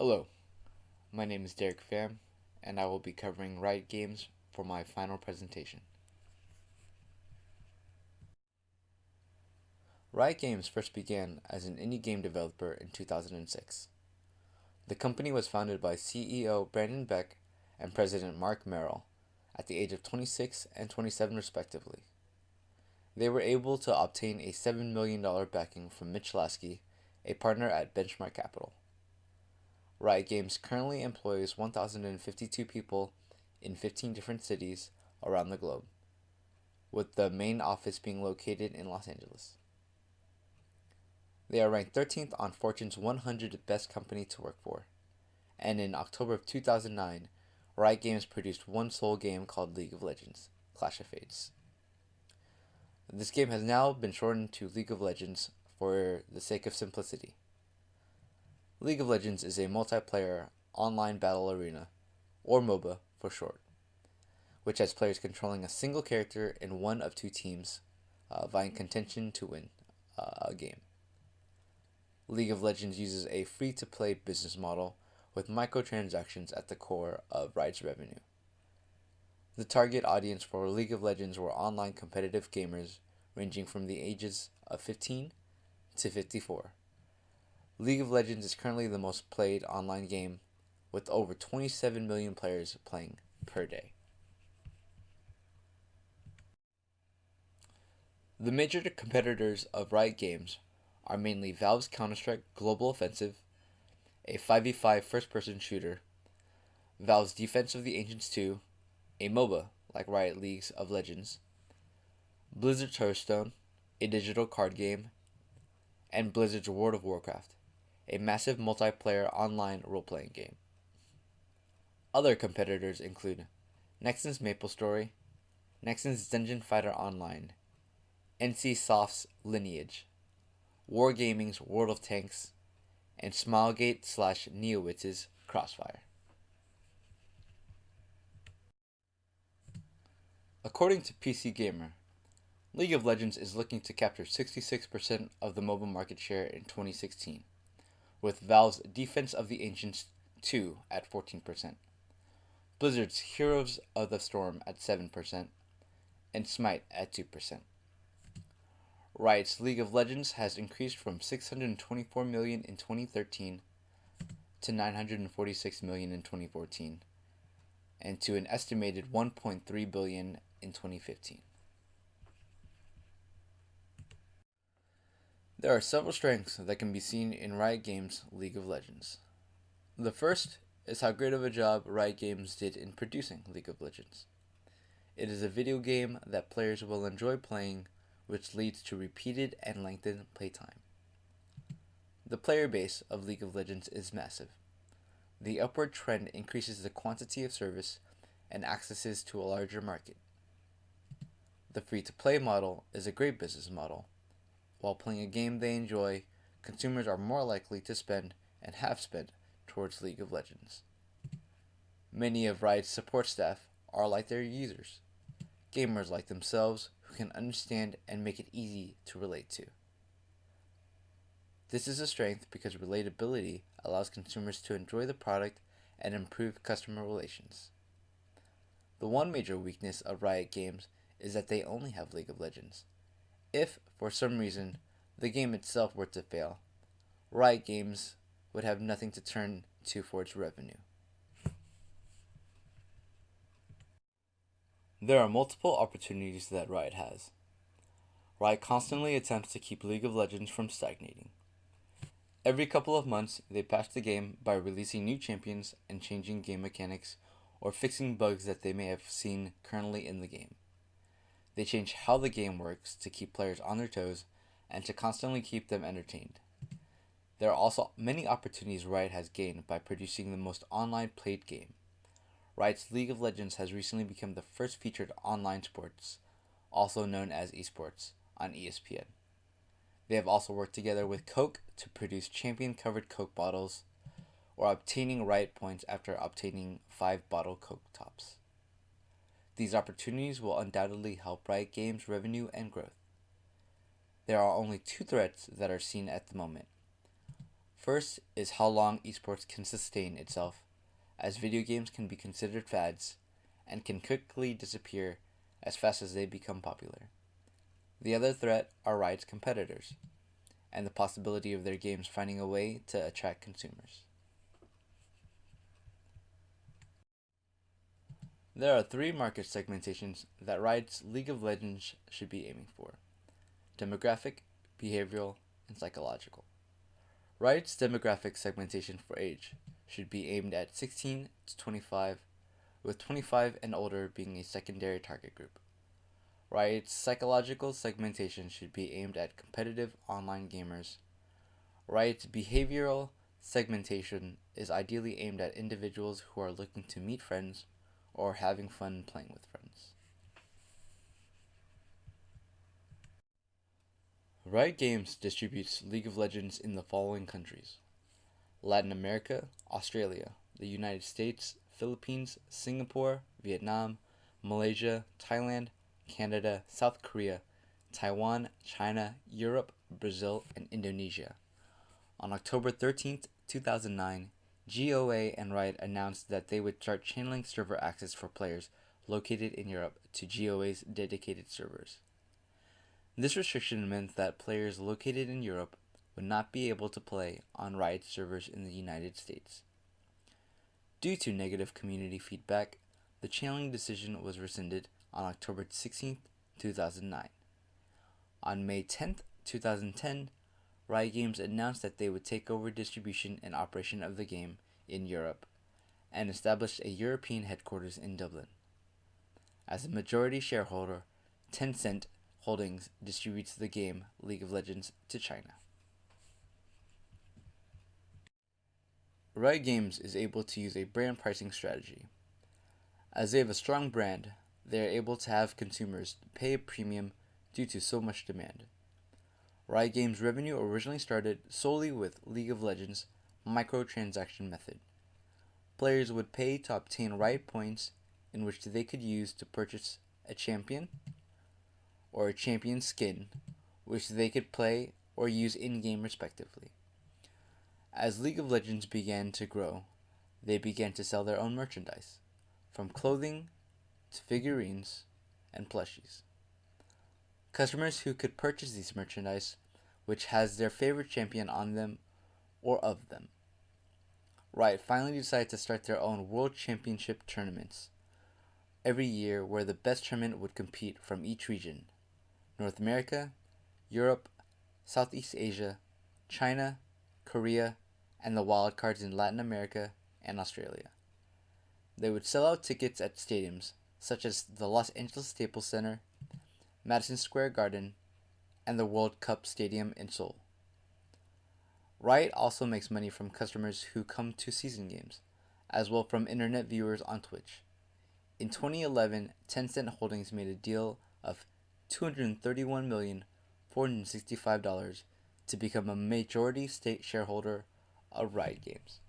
Hello, my name is Derek Pham, and I will be covering Riot Games for my final presentation. Riot Games first began as an indie game developer in 2006. The company was founded by CEO Brandon Beck and President Mark Merrill at the age of 26 and 27 respectively. They were able to obtain a $7 million backing from Mitch Lasky, a partner at Benchmark Capital. Riot Games currently employs 1,052 people in 15 different cities around the globe, with the main office being located in Los Angeles. They are ranked 13th on Fortune's 100 Best Company to Work For, and in October of 2009, Riot Games produced one sole game called League of Legends: Clash of Fates. This game has now been shortened to League of Legends for the sake of simplicity. League of Legends is a multiplayer online battle arena, or MOBA for short, which has players controlling a single character in one of two teams, vying contention to win a game. League of Legends uses a free-to-play business model with microtransactions at the core of Riot's revenue. The target audience for League of Legends were online competitive gamers ranging from the ages of 15 to 54. League of Legends is currently the most played online game, with over 27 million players playing per day. The major competitors of Riot Games are mainly Valve's Counter-Strike Global Offensive, a 5v5 first-person shooter, Valve's Defense of the Ancients 2, a MOBA like Riot League of Legends, Blizzard's Hearthstone, a digital card game, and Blizzard's World of Warcraft, a massive multiplayer online role-playing game. Other competitors include Nexon's MapleStory, Nexon's Dungeon Fighter Online, NCSoft's Lineage, Wargaming's World of Tanks, and Smilegate/Neowitz's Crossfire. According to PC Gamer, League of Legends is looking to capture 66% of the mobile market share in 2016, with Valve's Defense of the Ancients 2 at 14%, Blizzard's Heroes of the Storm at 7%, and Smite at 2%. Riot's League of Legends has increased from 624 million in 2013 to 946 million in 2014, and to an estimated 1.3 billion in 2015. There are several strengths that can be seen in Riot Games' League of Legends. The first is how great of a job Riot Games did in producing League of Legends. It is a video game that players will enjoy playing, which leads to repeated and lengthened playtime. The player base of League of Legends is massive. The upward trend increases the quantity of service and accesses to a larger market. The free-to-play model is a great business model. While playing a game they enjoy, consumers are more likely to spend and have spent towards League of Legends. Many of Riot's support staff are like their users, gamers like themselves who can understand and make it easy to relate to. This is a strength because relatability allows consumers to enjoy the product and improve customer relations. The one major weakness of Riot Games is that they only have League of Legends. If, for some reason, the game itself were to fail, Riot Games would have nothing to turn to for its revenue. There are multiple opportunities that Riot has. Riot constantly attempts to keep League of Legends from stagnating. Every couple of months, they patch the game by releasing new champions and changing game mechanics or fixing bugs that they may have seen currently in the game. They change how the game works to keep players on their toes and to constantly keep them entertained. There are also many opportunities Riot has gained by producing the most online played game. Riot's League of Legends has recently become the first featured online sports, also known as esports, on ESPN. They have also worked together with Coke to produce champion-covered Coke bottles, or obtaining Riot points after obtaining 5 bottle Coke tops. These opportunities will undoubtedly help Riot Games' revenue and growth. There are only two threats that are seen at the moment. First is how long esports can sustain itself, as video games can be considered fads and can quickly disappear as fast as they become popular. The other threat are Riot's competitors, and the possibility of their games finding a way to attract consumers. There are three market segmentations that Riot's League of Legends should be aiming for: demographic, behavioral, and psychological. Riot's demographic segmentation for age should be aimed at 16 to 25, with 25 and older being a secondary target group. Riot's psychological segmentation should be aimed at competitive online gamers. Riot's behavioral segmentation is ideally aimed at individuals who are looking to meet friends or having fun playing with friends. Riot Games distributes League of Legends in the following countries: Latin America, Australia, the United States, Philippines, Singapore, Vietnam, Malaysia, Thailand, Canada, South Korea, Taiwan, China, Europe, Brazil, and Indonesia. On October 13th, 2009, GOA and Riot announced that they would start channeling server access for players located in Europe to GOA's dedicated servers. This restriction meant that players located in Europe would not be able to play on Riot servers in the United States. Due to negative community feedback, the channeling decision was rescinded on October 16, 2009. On May 10, 2010, Riot Games announced that they would take over distribution and operation of the game in Europe and established a European headquarters in Dublin. As a majority shareholder, Tencent Holdings distributes the game League of Legends to China. Riot Games is able to use a brand pricing strategy. As they have a strong brand, they are able to have consumers pay a premium due to so much demand. Riot Games' revenue originally started solely with League of Legends' microtransaction method. Players would pay to obtain Riot points in which they could use to purchase a champion or a champion skin, which they could play or use in-game respectively. As League of Legends began to grow, they began to sell their own merchandise, from clothing to figurines and plushies. Customers who could purchase these merchandise, which has their favorite champion on them or of them. Riot finally decided to start their own World Championship tournaments every year, where the best tournament would compete from each region: North America, Europe, Southeast Asia, China, Korea, and the wildcards in Latin America and Australia. They would sell out tickets at stadiums such as the Los Angeles Staples Center, Madison Square Garden, and the World Cup Stadium in Seoul. Riot also makes money from customers who come to season games, as well from internet viewers on Twitch. In 2011, Tencent Holdings made a deal of $231,465 to become a majority state shareholder of Riot Games.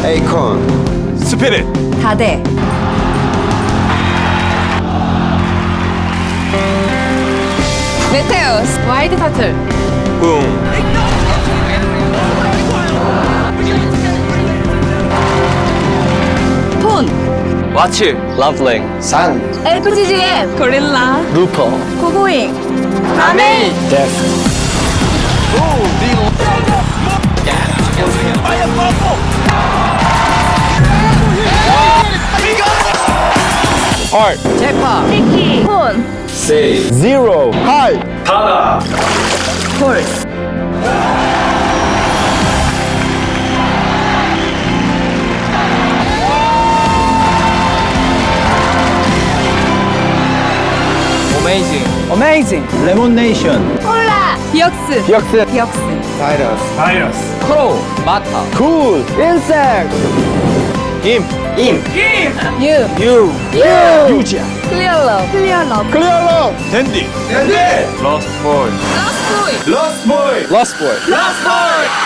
에이콘 스피릿 다대 메테우스 와이드 터틀 붕 톤 와츠 러블링 산 LPGGM 고릴라 루퍼 고고잉 아메이 데스 art 제파 티키 폰 세이 zero 하이 타다 폴스 어메이징 레몬네이션 콜라 디역스 디역스 디역스 바이러스 크로우 마타 쿨 인섹트 임 In. You. You. 유지야. Clear love. Clear love. Clear love. 댄디. Lost boy. Last boy. Lost boy. Lost boy. Lost boy.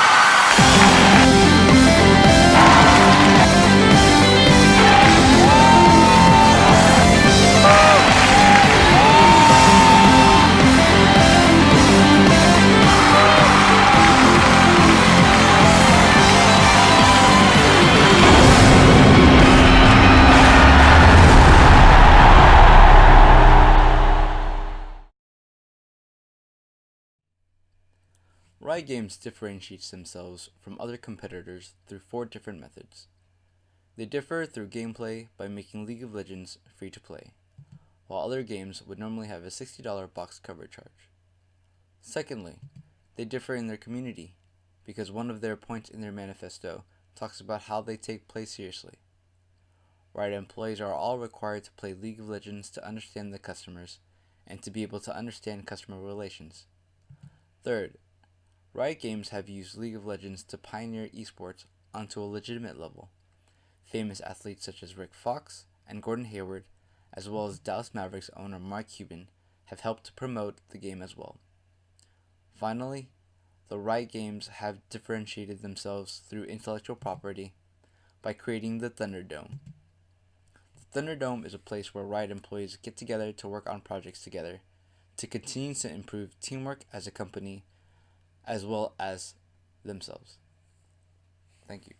Riot Games differentiates themselves from other competitors through 4 different methods. They differ through gameplay by making League of Legends free to play, while other games would normally have a $60 box cover charge. Secondly, they differ in their community, because one of their points in their manifesto talks about how they take play seriously. Riot employees are all required to play League of Legends to understand the customers and to be able to understand customer relations. Third, Riot Games have used League of Legends to pioneer esports onto a legitimate level. Famous athletes such as Rick Fox and Gordon Hayward, as well as Dallas Mavericks owner Mark Cuban, have helped to promote the game as well. Finally, the Riot Games have differentiated themselves through intellectual property by creating the Thunderdome. The Thunderdome is a place where Riot employees get together to work on projects together to continue to improve teamwork as a company as well as themselves. Thank you.